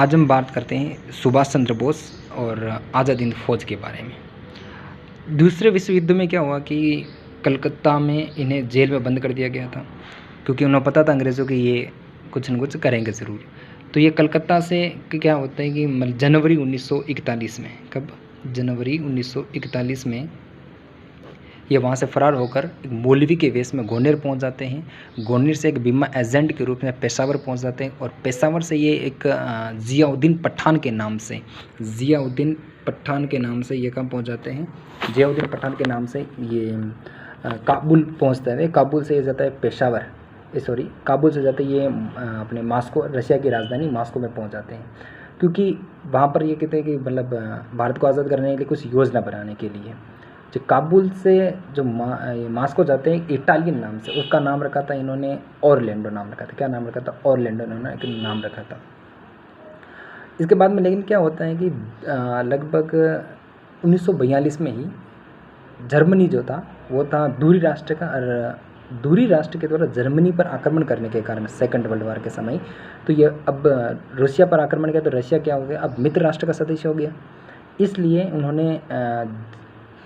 आज हम बात करते हैं सुभाष चंद्र बोस और आज़ाद हिंद फौज के बारे में। दूसरे विश्व युद्ध में क्या हुआ कि कलकत्ता में इन्हें जेल में बंद कर दिया गया था, क्योंकि उन्हें पता था अंग्रेज़ों कि ये कुछ न कुछ करेंगे ज़रूर। तो ये कलकत्ता से क्या होता है कि जनवरी 1941 में, कब जनवरी 1941 में ये वहाँ से फ़रार होकर एक मौलवी के वेश में गोनेर पहुँच जाते हैं। गोनेर से एक बीमा एजेंट के रूप में पेशावर पहुँच जाते हैं और पेशावर से ये एक ज़ियाउद्दीन पठान के नाम से ये कहाँ पहुँच जाते हैं, ज़ियाउद्दीन पठान के नाम से ये काबुल पहुँचता है। काबुल से ये जाता है पेशावर, काबुल से जाते ये अपने मास्को, रशिया की राजधानी मास्को में पहुँच जाते हैं, क्योंकि वहाँ पर ये कहते हैं कि मतलब भारत को आज़ाद करने के लिए कुछ योजना बनाने के लिए। जो काबुल से जो मास्को जाते हैं इटालियन नाम से, उसका नाम रखा था इन्होंने ऑरलैंडो नाम रखा था। क्या नाम रखा था? ऑरलैंडो इन्होंने एक नाम रखा था। इसके बाद में लेकिन क्या होता है कि लगभग 1942 में ही जर्मनी जो था वो था दूरी राष्ट्र का, और दूरी राष्ट्र के द्वारा जर्मनी पर आक्रमण करने के कारण सेकंड वर्ल्ड वॉर के समय, तो ये अब रूसिया पर आक्रमण किया तो रशिया क्या हो गया, अब मित्र राष्ट्र का सदस्य हो गया। इसलिए उन्होंने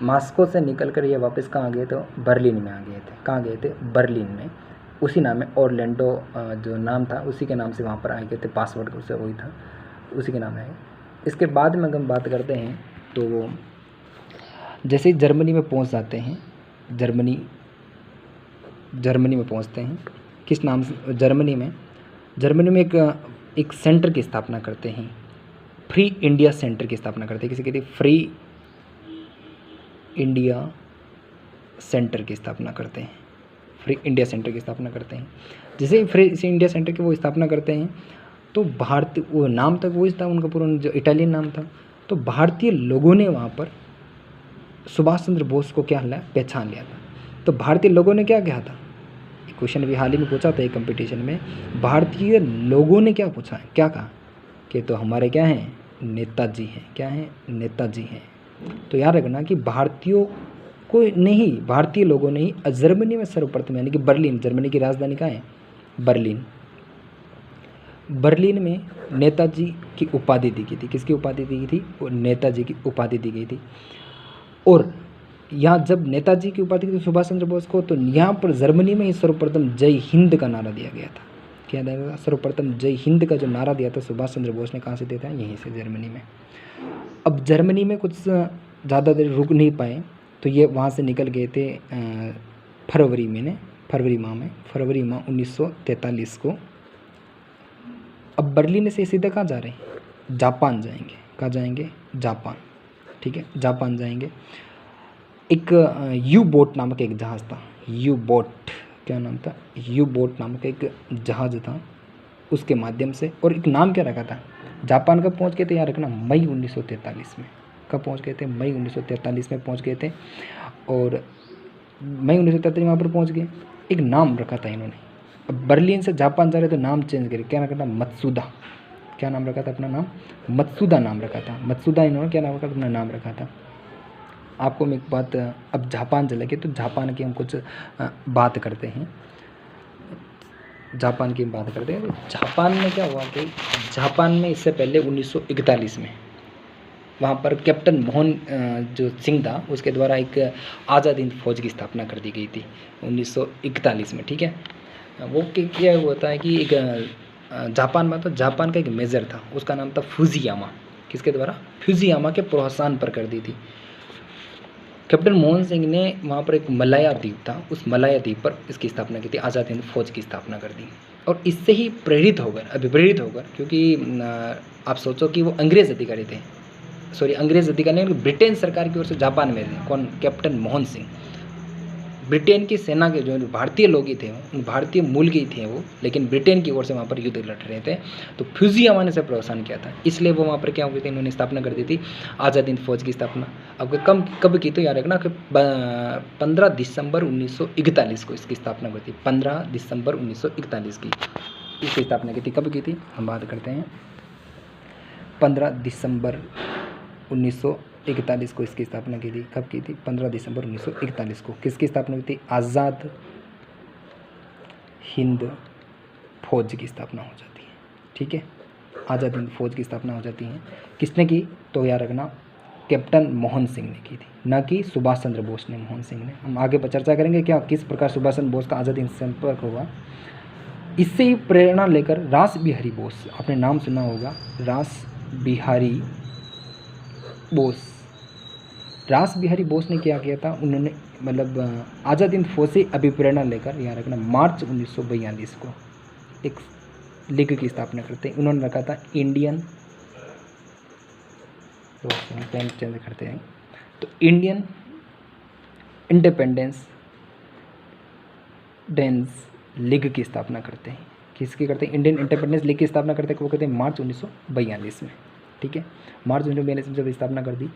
मास्को से निकल कर ये वापस कहाँ गए, तो बर्लिन में आ गए थे। कहाँ गए थे? बर्लिन में। उसी नाम में ऑरलैंडो जो नाम था उसी के नाम से वहाँ पर आ गए थे, पासवर्ड उससे वही था, उसी के नाम है। इसके बाद में अगर हम बात करते हैं तो जैसे ही जर्मनी में पहुँच जाते हैं, जर्मनी में पहुँचते हैं, किस नाम से? जर्मनी में एक सेंटर की स्थापना करते हैं, फ्री इंडिया सेंटर की स्थापना करते हैं। किसी कहते हैं फ्री इंडिया सेंटर की स्थापना करते हैं, फ्री इंडिया सेंटर की स्थापना करते हैं। जैसे फ्री इंडिया सेंटर की वो स्थापना करते हैं तो भारतीय, वो नाम तक वही था उनका पूरा, जो इटालियन नाम था। तो भारतीय लोगों ने वहाँ पर सुभाष चंद्र बोस को क्या लिया, पहचान लिया था। तो भारतीय लोगों ने क्या कहा था, क्वेश्चन भी हाल ही में पूछा था एक कंपटीशन में, भारतीय लोगों ने क्या पूछा है, क्या कहा कि तो हमारे क्या हैं, नेताजी हैं। क्या हैं? नेताजी हैं। तो याद रखना कि भारतीयों को नहीं, भारतीय लोगों ने ही जर्मनी में सर्वप्रथम, यानी कि बर्लिन, जर्मनी की राजधानी कहाँ है? बर्लिन में नेताजी की उपाधि दी गई थी। किसकी उपाधि दी गई थी? वो नेताजी की उपाधि दी गई थी। और यहाँ जब नेताजी की उपाधि दी सुभाष चंद्र बोस को, तो यहाँ पर जर्मनी में ही सर्वप्रथम जय हिंद का नारा दिया गया था। क्या दिया गया? सर्वप्रथम जय हिंद का जो नारा दिया था सुभाष चंद्र बोस ने, कहाँ से दिया था? यहीं से, जर्मनी में। अब जर्मनी में कुछ ज़्यादा देर रुक नहीं पाए, तो ये वहाँ से निकल गए थे फरवरी माह 1943 को। अब बर्लिन से सीधे कहाँ जा रहे हैं? जापान जाएंगे। कहाँ जाएंगे? जापान। ठीक है, जापान जाएंगे। एक यू बोट नामक एक जहाज़ था, यू बोट, क्या नाम था? यू बोट नामक एक जहाज़ था, उसके माध्यम से। और एक नाम क्या रखा था? जापान कब पहुंच गए थे, याद रखना, मई 1943 में। कब पहुंच गए थे? मई 1943 में पहुंच गए थे। और मई 1943 में वहाँ पर पहुंच गए। एक नाम रखा था इन्होंने, अब बर्लिन से जापान जा रहे तो नाम चेंज करे, क्या रखा था? मत्सुदा। क्या नाम रखा था? अपना नाम मत्सुदा नाम रखा था। मत्सुदा इन्होंने क्या नाम रखा? अपना नाम रखा था। आपको मैं एक बात, अब जापान चले गए तो जापान की हम कुछ बात करते हैं। जापान की बात करते हैं तो जापान में क्या हुआ कि जापान में इससे पहले 1941 में वहाँ पर कैप्टन मोहन जो सिंह था, उसके द्वारा एक आज़ाद हिंद फौज की स्थापना कर दी गई थी 1941 में। ठीक है, वो क्या होता है कि एक जापान में, तो जापान का एक मेजर था, उसका नाम था फुजियामा। किसके द्वारा? फुजियामा के प्रोत्साहन पर कर दी थी। कैप्टन मोहन सिंह ने वहाँ पर एक मलाया द्वीप था, उस मलाया द्वीप पर इसकी स्थापना की थी, आज़ाद हिंद फौज की स्थापना कर दी। और इससे ही अभिप्रेरित होकर, क्योंकि आप सोचो कि वो अंग्रेज़ अधिकारी थे, अंग्रेज़ अधिकारी नहीं, ब्रिटेन सरकार की ओर से जापान में थे। कौन? कैप्टन मोहन सिंह। ब्रिटेन की सेना के जो भारतीय लोग ही थे, उन भारतीय मूल के ही थे वो, लेकिन ब्रिटेन की ओर से वहाँ पर युद्ध लड़ रहे थे। तो फुजियामा ने से प्रोत्साहन किया था, इसलिए वो वहाँ पर क्या हो गई थी, इन्होंने स्थापना कर दी थी आज़ाद हिंद फौज की स्थापना। अब कब की? तो याद रखना कि 15 दिसंबर 1941 को इसकी स्थापना हुई थी। 15 दिसंबर 1941 की इसकी स्थापना की थी। कब की थी? हम बात करते हैं 15 दिसंबर 1941 को इसकी स्थापना की थी। कब की थी? 15 दिसंबर 1941 को। किसकी स्थापना हुई थी? आज़ाद हिंद फौज की स्थापना हो जाती है। ठीक है, आज़ाद हिंद फौज की स्थापना हो जाती है। किसने की? तो याद रखना कैप्टन मोहन सिंह ने की थी, ना कि सुभाष चंद्र बोस ने, मोहन सिंह ने। हम आगे पर चर्चा करेंगे क्या किस प्रकार सुभाष चंद्र बोस का आज़ाद हिंद संपर्क हुआ। इससे ही प्रेरणा लेकर रास बिहारी बोस, आपने नाम सुना होगा, रास बिहारी बोस। रास बिहारी बोस ने क्या किया था, उन्होंने मतलब आज़ाद हिंद फौज से अभिप्रेरणा लेकर, यहाँ रखना, मार्च 1942 को एक लीग की स्थापना करते हैं। उन्होंने रखा था इंडियन, तो पेन चेंज करते हैं, तो इंडियन इंडिपेंडेंस लीग की स्थापना करते हैं। किसकी करते हैं? इंडियन इंडिपेंडेंस लीग की स्थापना करते हैं। वो करते हैं मार्च 1942 में। ठीक है, मार्च 1942 में जब स्थापना कर दी।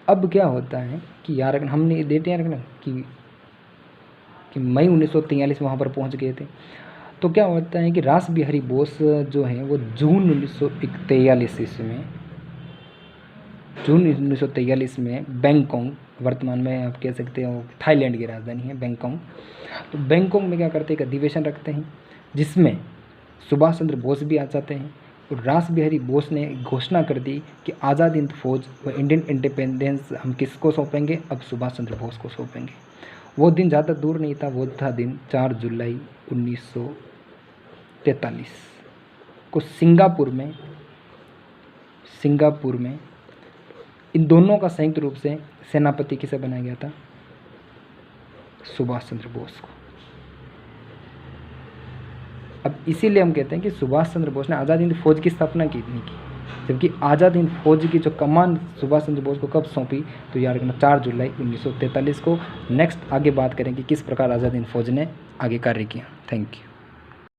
अब क्या होता है कि यार हमने देते हैं रखना कि मई 1943 में वहाँ पर पहुँच गए थे। तो क्या होता है कि रास बिहारी बोस जो हैं वो जून 1943 में बैंकॉक, वर्तमान में आप कह सकते हो थाईलैंड की राजधानी है बैंकॉक। तो बैंकॉक में क्या करते हैं, एक अधिवेशन रखते हैं जिसमें सुभाष चंद्र बोस भी आ जाते हैं। और रास बिहारी बोस ने घोषणा कर दी कि आज़ाद हिंद फौज व इंडियन इंडिपेंडेंस हम किसको सौंपेंगे? अब सुभाष चंद्र बोस को सौंपेंगे। वो दिन ज़्यादा दूर नहीं था, वो था दिन 4 जुलाई 1943 को सिंगापुर में इन दोनों का संयुक्त रूप से सेनापति किसे बनाया गया था? सुभाष चंद्र बोस को। अब इसीलिए हम कहते हैं कि सुभाष चंद्र बोस ने आज़ाद हिंद फौज की स्थापना की नहीं की, जबकि आज़ाद हिंद फौज की जो कमान सुभाष चंद्र बोस को कब सौंपी? तो याद रखना 4 जुलाई 1943 को। नेक्स्ट आगे बात करेंगे किस प्रकार आज़ाद हिंद फौज ने आगे कार्य किया। Thank you.